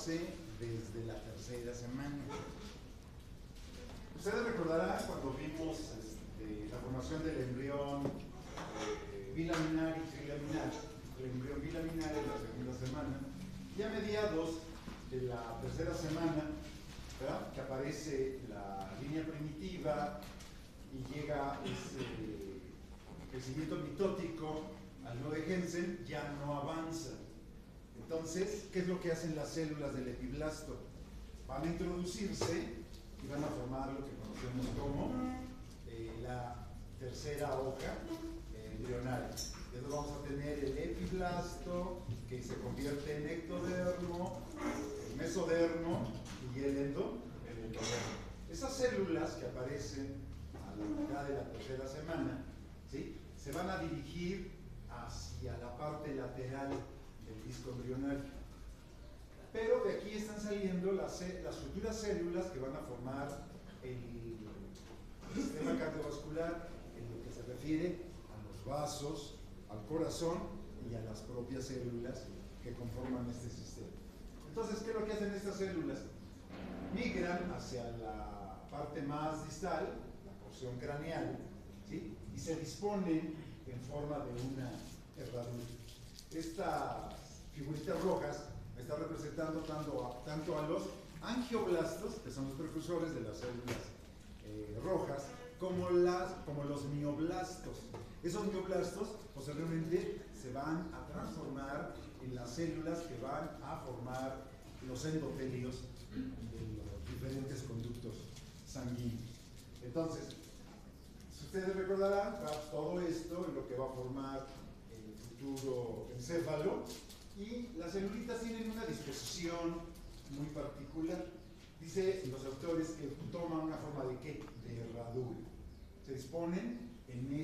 darse desde la tercera semana. Ustedes recordarán cuando vimos la formación del embrión bilaminar y trilaminar. El embrión bilaminar en la segunda semana, y a mediados de la tercera semana, ¿verdad?, que aparece la línea primitiva y llega ese crecimiento mitótico al no de Jensen, ya no avanza. Entonces, ¿qué es lo que hacen las células del epiblasto? Van a introducirse y van a formar lo que conocemos como la tercera hoja embrionaria. Entonces vamos a tener el epiblasto, que se convierte en ectodermo, el mesodermo y el endodermo. Esas células que aparecen a la mitad de la tercera semana, ¿sí?, se van a dirigir hacia la parte lateral del disco embrionario. Pero de aquí están saliendo las futuras células que van a formar el sistema cardiovascular, en lo que se refiere a los vasos, al corazón y a las propias células que conforman este sistema. Entonces, ¿qué es lo que hacen estas células? Migran hacia la parte más distal, la porción craneal, ¿sí?, y se disponen en forma de una herradura. Estas figuritas rojas me están representando tanto a los angioblastos, que son los precursores de las células rojas, como los mioblastos. Esos mioblastos posteriormente se van a transformar en las células que van a formar los endotelios de los diferentes conductos sanguíneos. Entonces, si ustedes recordarán, todo esto es lo que va a formar el futuro encéfalo, y las celulitas tienen una disposición muy particular. Dice los autores que toman una forma de ¿qué? De herradura. Se disponen en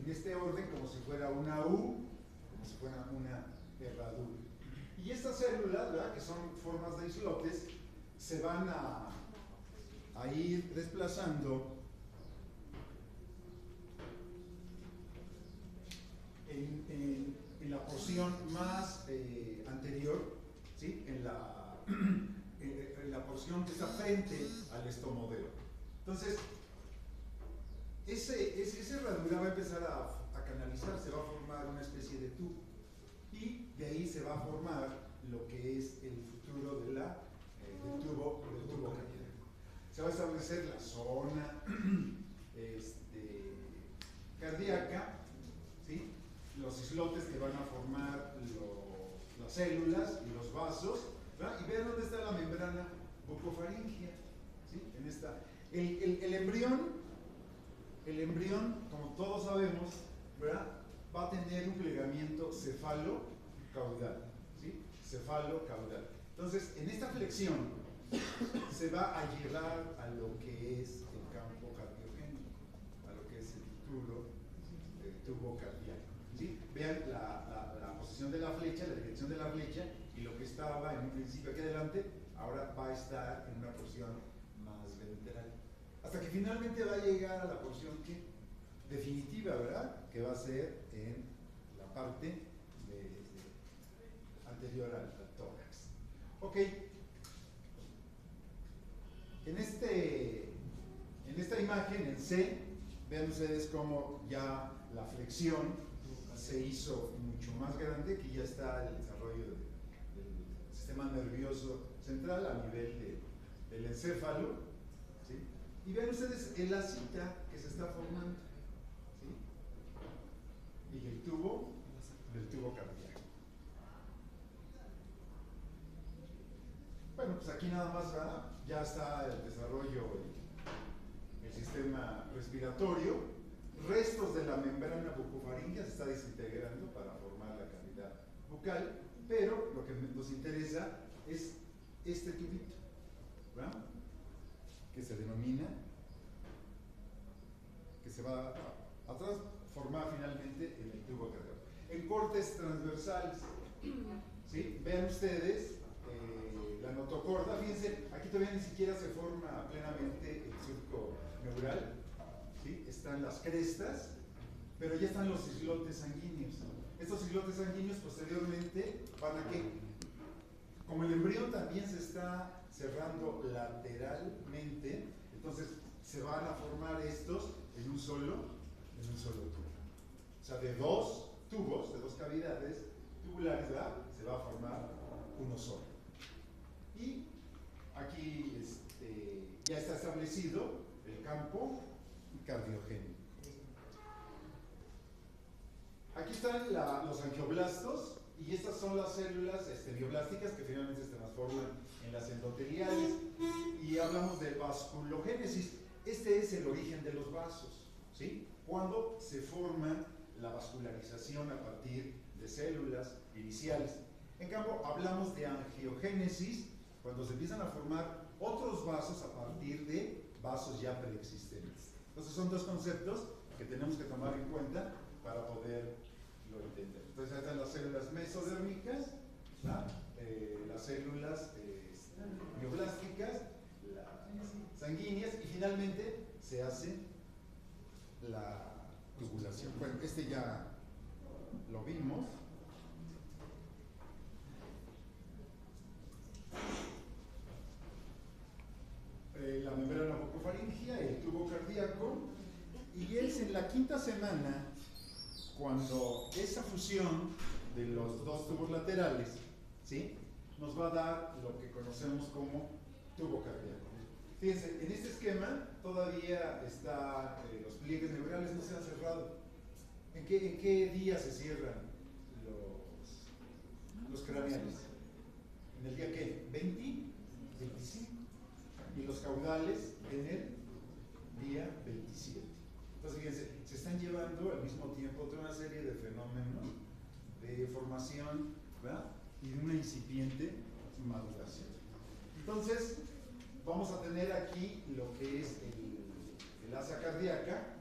este orden como si fuera una U, como si fuera una herradura. Y estas células, ¿verdad?, que son formas de islotes, se van a ir desplazando en la porción más anterior, ¿sí?, en la porción que está frente al estomodero. Entonces, esa herradura va a empezar a canalizar, se va a formar una especie de tubo, y de ahí se va a formar lo que es el futuro del tubo cardíaco. Se va a establecer la zona cardíaca, ¿sí?, los islotes que van a formar las células y los vasos, ¿verdad?, y vean dónde está la membrana bucofaringea, ¿sí?, en esta. El embrión, como todos sabemos, ¿verdad?, va a tener un plegamiento cefalo-caudal, ¿sí?, cefalo-caudal. Entonces, en esta flexión se va a llevar a lo que es el campo cardiogénico, a lo que es el futuro tubo cardíaco, ¿sí? Vean la posición de la flecha, la dirección de la flecha, y lo que estaba en un principio aquí adelante, ahora va a estar en una porción más ventral, hasta que finalmente va a llegar a la porción definitiva, ¿verdad?, que va a ser en la parte anterior al tórax. Ok, en esta imagen, en C, vean ustedes cómo ya la flexión se hizo mucho más grande, que ya está el desarrollo del sistema nervioso central a nivel del encéfalo, ¿sí? Y vean ustedes el asita que se está formando, ¿sí?, y el tubo cardíaco. Bueno, pues aquí nada más, ¿verdad?, ya está el desarrollo, el sistema respiratorio. Restos de la membrana bucofaríngea se está desintegrando para formar la cavidad bucal, pero lo que nos interesa es este tubito, ¿verdad?, que se denomina, que se va a transformar finalmente en el tubo cardíaco. En cortes transversales, ¿sí?, vean ustedes la notocorda. Fíjense, aquí todavía ni siquiera se forma plenamente el surco neural, ¿sí?, están las crestas, pero ya están los islotes sanguíneos. Estos islotes sanguíneos posteriormente van a como el embrión también se está cerrando lateralmente, entonces se van a formar estos en un solo tubo. O sea, de dos tubos, de dos cavidades tubulares, ¿verdad?, se va a formar uno solo. Y aquí ya está establecido el campo cardiogénico. Aquí están los angioblastos, y estas son las células mioblásticas que finalmente se transforman en las endoteliales, y hablamos de vasculogénesis. Este es el origen de los vasos, ¿sí? Cuando se forma la vascularización a partir de células iniciales. En cambio, hablamos de angiogénesis cuando se empiezan a formar otros vasos a partir de vasos ya preexistentes. Entonces son dos conceptos que tenemos que tomar en cuenta para poderlo entender. Entonces ahí están las células mesodérmicas, las células mioblásticas, las sanguíneas, y finalmente se hace la tubulación. Bueno, ya lo vimos. La membrana bucofaringea, el tubo cardíaco, y es en la quinta semana cuando esa fusión de los dos tubos laterales, ¿sí?, nos va a dar lo que conocemos como tubo cardíaco. Fíjense, en este esquema todavía está, los pliegues neurales no se han cerrado. ¿En qué día se cierran los craneales? ¿En el día qué? 20, 25. Y los caudales en el día 27. Entonces, fíjense, se están llevando al mismo tiempo toda una serie de fenómenos de formación, ¿verdad?, y de una incipiente maduración. Entonces, vamos a tener aquí lo que es el asa cardíaca,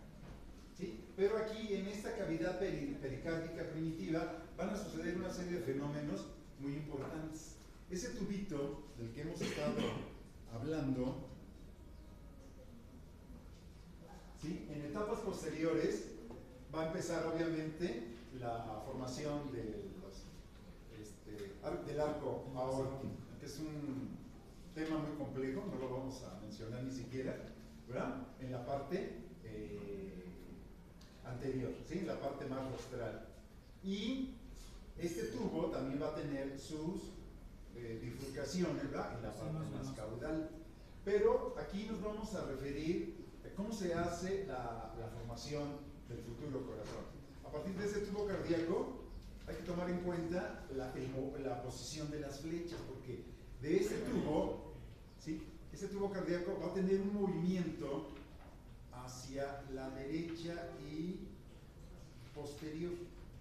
¿sí? Pero aquí, en esta cavidad pericárdica primitiva, van a suceder una serie de fenómenos muy importantes. Ese tubito del que hemos estado hablando, ¿sí?, en etapas posteriores va a empezar obviamente la formación del arco aórtico, que es un tema muy complejo, no lo vamos a mencionar ni siquiera, ¿verdad?, en la parte anterior, ¿sí?, en la parte más rostral. Y este tubo también va a tener sus bifurcaciones, ¿verdad?, en la parte más caudal. Pero aquí nos vamos a referir a cómo se hace la formación del futuro corazón. A partir de ese tubo cardíaco hay que tomar en cuenta la posición de las flechas, porque de este tubo, ¿sí?, ese tubo cardíaco va a tener un movimiento hacia la derecha y posterior.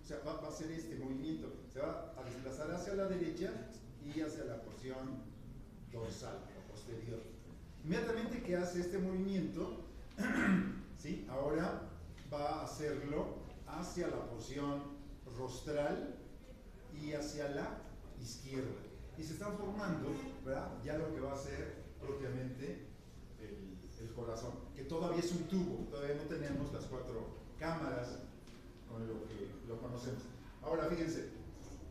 O sea, va a ser este movimiento, se va a desplazar hacia la derecha y hacia la porción dorsal o posterior. Inmediatamente que hace este movimiento, ¿sí?, ahora va a hacerlo hacia la porción rostral y hacia la izquierda. Y se están formando, ¿verdad?, ya lo que va a ser propiamente el corazón, que todavía es un tubo, todavía no tenemos las cuatro cámaras con lo que lo conocemos. Ahora, fíjense,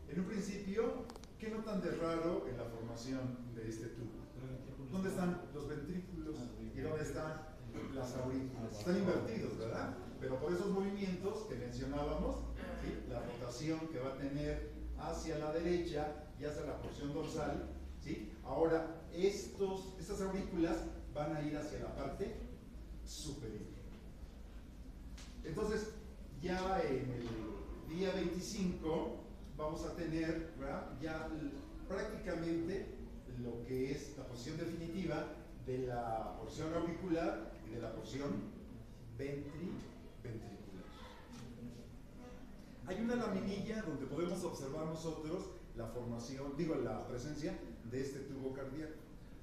en un principio, ¿qué notan de raro en la formación de este tubo? ¿Dónde están los ventrículos y dónde están las aurículas? Están invertidos, ¿verdad? Pero por esos movimientos que mencionábamos, ¿sí?, la rotación que va a tener hacia la derecha y hacia la porción dorsal, ¿sí?, ahora estas aurículas van a ir hacia la parte superior. Entonces, ya en el día 25 vamos a tener, ¿verdad?, ya prácticamente lo que es la posición definitiva de la porción auricular y de la porción ventricular. Hay una laminilla donde podemos observar nosotros la presencia de este tubo cardíaco.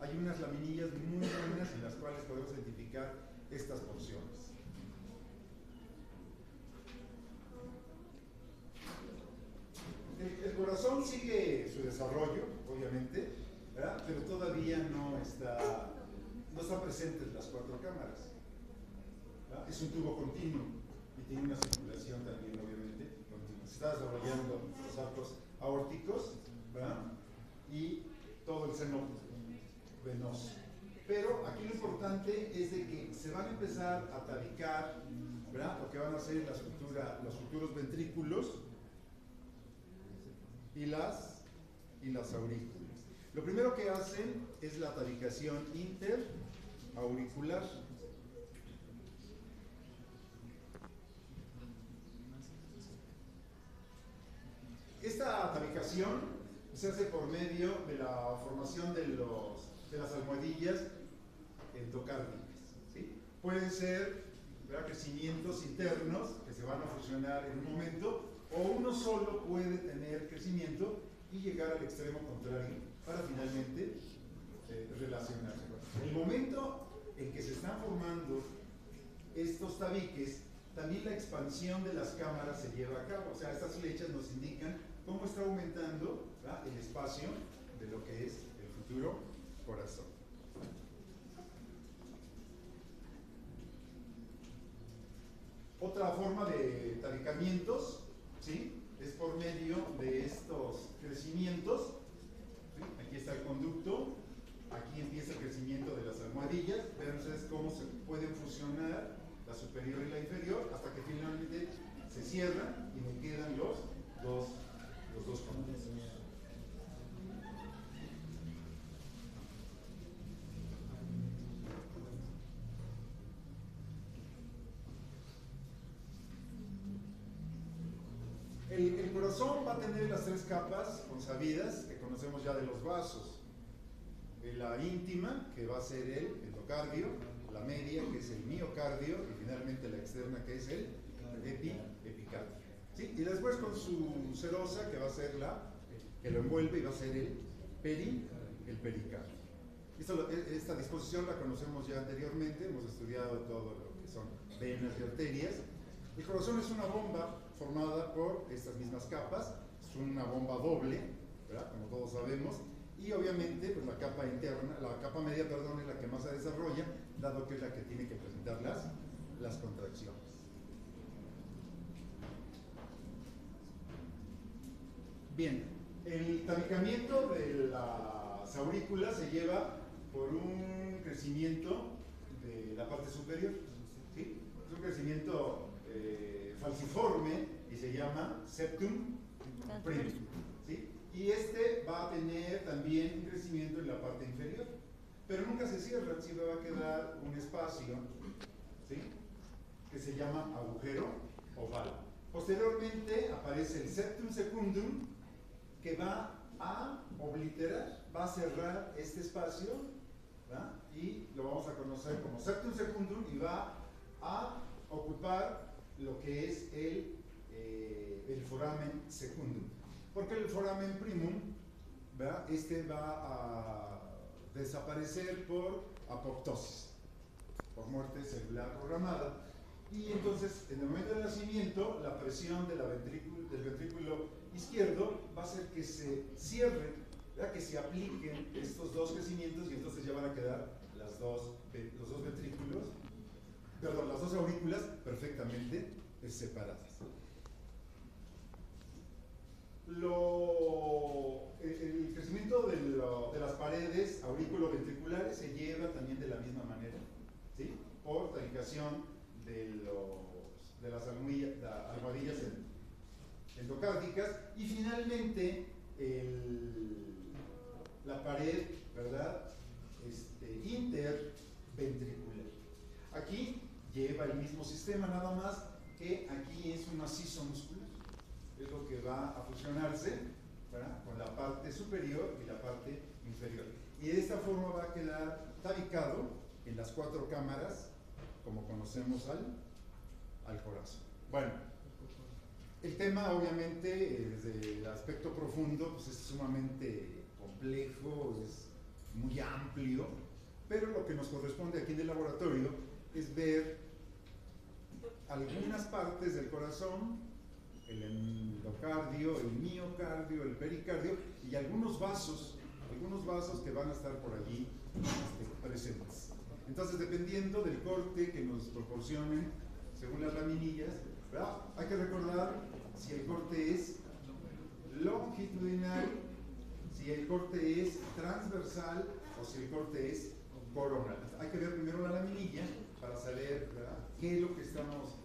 Hay unas laminillas muy buenas en las cuales podemos identificar estas porciones. El corazón sigue su desarrollo, obviamente, ¿verdad?, pero todavía no están presentes las cuatro cámaras, ¿verdad? Es un tubo continuo y tiene una circulación también, obviamente, continua. Se está desarrollando los arcos aórticos, ¿verdad?, y el seno venoso. Pero aquí lo importante es de que se van a empezar a tabicar, ¿verdad?, lo que van a ser los futuros ventrículos y las aurículas. Lo primero que hacen es la tabicación interauricular. Esta tabicación se hace por medio de la formación de las almohadillas endocárdicas, ¿sí? Pueden ser, ¿verdad?, crecimientos internos que se van a fusionar en un momento, o uno solo puede tener crecimiento y llegar al extremo contrario para finalmente relacionarse. En el momento en que se están formando estos tabiques, también la expansión de las cámaras se lleva a cabo. O sea, estas flechas nos indican cómo está aumentando, ¿verdad?, el espacio de lo que es el futuro corazón. Otra forma de tabicamientos, ¿sí?, es por medio de estos crecimientos, ¿sí? Aquí está el conducto, aquí empieza el crecimiento de las almohadillas. Vean ustedes cómo se pueden fusionar la superior y la inferior hasta que finalmente se cierran y me quedan los dos conductos. El corazón va a tener las tres capas consabidas que conocemos ya de los vasos. La íntima, que va a ser el endocardio, la media, que es el miocardio, y finalmente la externa, que es el epicardio. ¿Sí? Y después con su serosa, que va a ser que lo envuelve y va a ser el pericardio. Esta disposición la conocemos ya anteriormente, hemos estudiado todo lo que son venas y arterias. El corazón es una bomba formada por estas mismas capas, es una bomba doble, ¿verdad?, como todos sabemos, y obviamente pues la capa media, es la que más se desarrolla, dado que es la que tiene que presentar las contracciones. Bien, el tabicamiento de las aurículas se lleva por un crecimiento de la parte superior, ¿sí? Es un crecimiento falciforme y se llama septum primum, ¿sí? Y este va a tener también un crecimiento en la parte inferior, pero nunca se cierra, siempre va a quedar un espacio, ¿sí?, que se llama agujero oval. Posteriormente aparece el septum secundum, que va a obliterar, va a cerrar este espacio, ¿verdad?, y lo vamos a conocer como septum secundum, y va a ocupar lo que es el foramen secundum. Porque el foramen primum, ¿verdad?, este va a desaparecer por apoptosis, por muerte celular programada. Y entonces, en el momento del nacimiento, la presión del ventrículo izquierdo va a hacer que se cierre, ¿verdad?, que se apliquen estos dos crecimientos, y entonces ya van a quedar los dos ventrículos, perdón, las dos aurículas perfectamente separadas. El crecimiento de las paredes aurículo-ventriculares se lleva también de la misma manera, ¿sí?, por tabicación de las almohadillas endocárdicas, y finalmente la pared, ¿verdad?, interventricular. Aquí lleva el mismo sistema, nada más que aquí es un macizo muscular, es lo que va a fusionarse, ¿verdad?, con la parte superior y la parte inferior, y de esta forma va a quedar tabicado en las cuatro cámaras, como conocemos al corazón. Bueno, el tema obviamente desde el aspecto profundo pues es sumamente complejo, es muy amplio, pero lo que nos corresponde aquí en el laboratorio es ver algunas partes del corazón, el endocardio, el miocardio, el pericardio, y algunos vasos que van a estar por allí presentes. Entonces, dependiendo del corte que nos proporcionen según las laminillas, ¿verdad?, hay que recordar si el corte es longitudinal, si el corte es transversal o si el corte es coronal. Hay que ver primero la laminilla para saber, ¿verdad?, qué es lo que estamos